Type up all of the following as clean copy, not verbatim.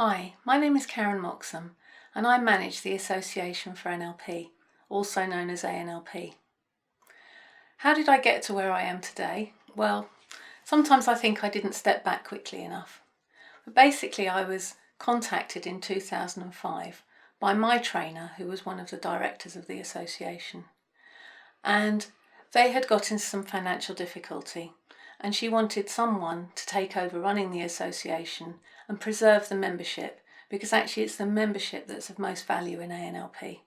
Hi, my name is Karen Moxom and I manage the Association for NLP, also known as ANLP. How did I get to where I am today? Well, sometimes I think I didn't step back quickly enough. But basically I was contacted in 2005 by my trainer, who was one of the directors of the association. And they had got into some financial difficulty and she wanted someone to take over running the association and preserve the membership, because actually it's the membership that's of most value in ANLP.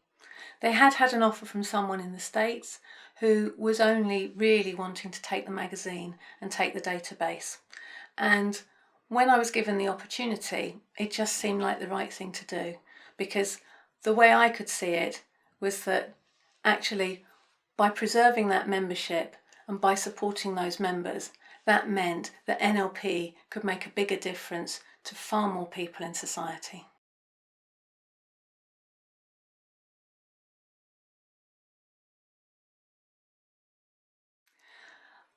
They had an offer from someone in the States who was only really wanting to take the magazine and take the database. And when I was given the opportunity, it just seemed like the right thing to do, because the way I could see it was that actually by preserving that membership and by supporting those members, that meant that NLP could make a bigger difference to far more people in society.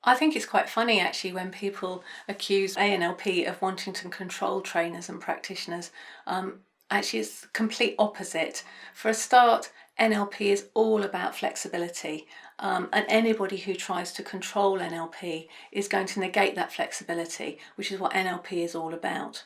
I think it's quite funny actually when people accuse ANLP of wanting to control trainers and practitioners. Actually it's the complete opposite. For a start, NLP is all about flexibility, and anybody who tries to control NLP is going to negate that flexibility, which is what NLP is all about.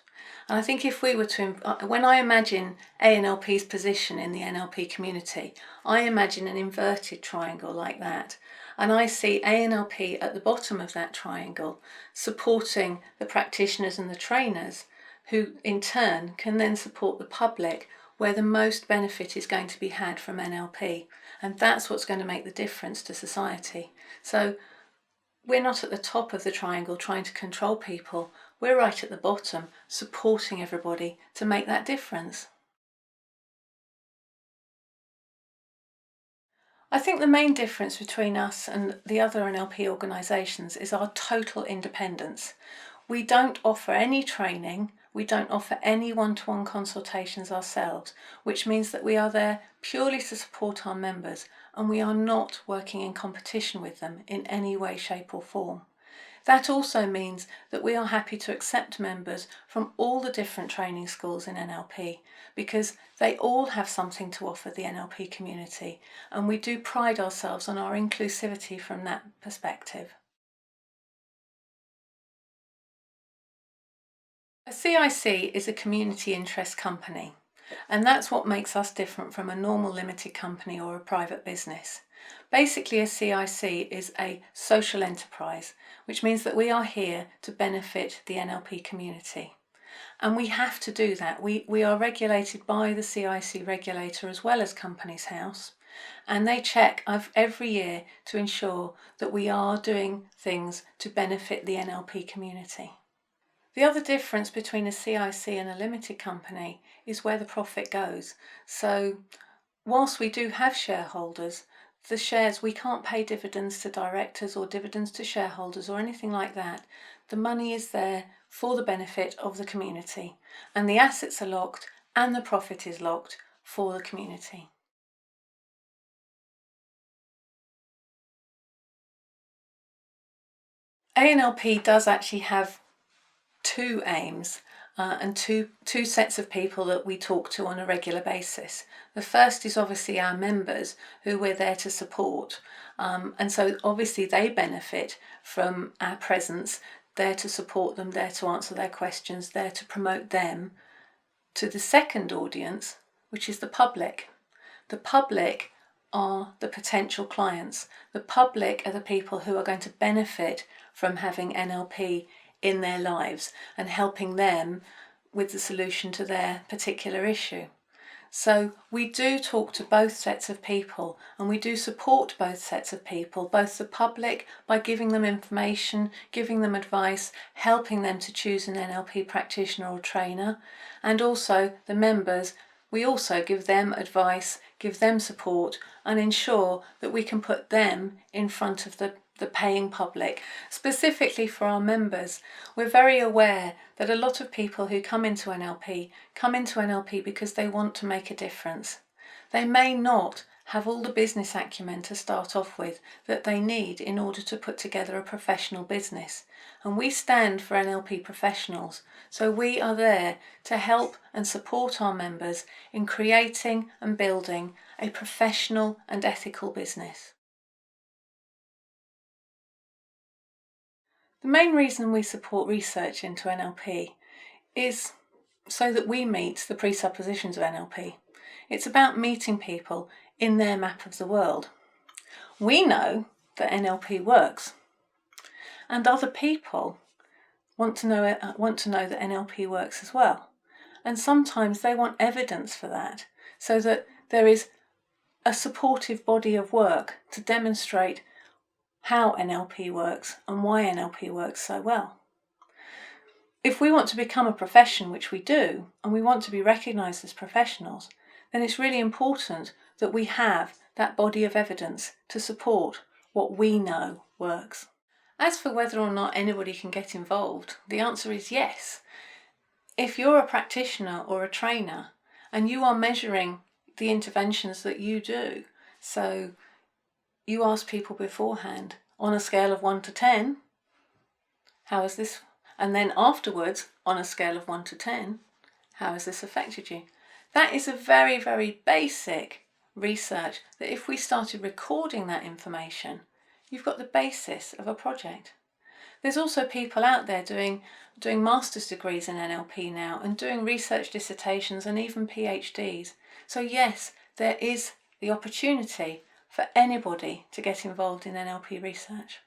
And I think if we were to, when I imagine ANLP's position in the NLP community, I imagine an inverted triangle like that. And I see ANLP at the bottom of that triangle, supporting the practitioners and the trainers, who in turn can then support the public, where the most benefit is going to be had from NLP. And that's what's going to make the difference to society. So we're not at the top of the triangle trying to control people, we're right at the bottom, supporting everybody to make that difference. I think the main difference between us and the other NLP organisations is our total independence. We don't offer any training, we don't offer any one-to-one consultations ourselves, which means that we are there purely to support our members, and we are not working in competition with them in any way, shape or form. That also means that we are happy to accept members from all the different training schools in NLP, because they all have something to offer the NLP community, and we do pride ourselves on our inclusivity from that perspective. A CIC is a community interest company, and that's what makes us different from a normal limited company or a private business. Basically, a CIC is a social enterprise, which means that we are here to benefit the NLP community. And we have to do that. We are regulated by the CIC regulator as well as Companies House, and they check every year to ensure that we are doing things to benefit the NLP community. The other difference between a CIC and a limited company is where the profit goes. So whilst we do have shareholders, the shares, we can't pay dividends to directors or dividends to shareholders or anything like that. The money is there for the benefit of the community, and the assets are locked and the profit is locked for the community. ANLP does actually have two aims and two sets of people that we talk to on a regular basis. The first is obviously our members, who we're there to support, and so obviously they benefit from our presence, there to support them, there to answer their questions, there to promote them to the second audience, which is the public. The public are the potential clients. The public are the people who are going to benefit from having NLP in their lives and helping them with the solution to their particular issue. So we do talk to both sets of people, and we do support both sets of people, both the public by giving them information, giving them advice, helping them to choose an NLP practitioner or trainer, and also the members. We also give them advice, give them support, and ensure that we can put them in front of the paying public. Specifically for our members, we're very aware that a lot of people who come into NLP because they want to make a difference. They may not have all the business acumen to start off with that they need in order to put together a professional business. And we stand for NLP professionals, so we are there to help and support our members in creating and building a professional and ethical business. The main reason we support research into NLP is so that we meet the presuppositions of NLP. It's about meeting people in their map of the world. We know that NLP works, and other people want to know that NLP works as well. And sometimes they want evidence for that, so that there is a supportive body of work to demonstrate how NLP works and why NLP works so well. If we want to become a profession, which we do, and we want to be recognised as professionals, then it's really important that we have that body of evidence to support what we know works. As for whether or not anybody can get involved, the answer is yes. If you're a practitioner or a trainer and you are measuring the interventions that you do, so you ask people beforehand, on a scale of 1 to 10, how is this? And then afterwards, on a scale of 1 to 10, how has this affected you? That is a very, very basic research that if we started recording that information, you've got the basis of a project. There's also people out there doing master's degrees in NLP now and doing research dissertations and even PhDs. So yes, there is the opportunity for anybody to get involved in NLP research.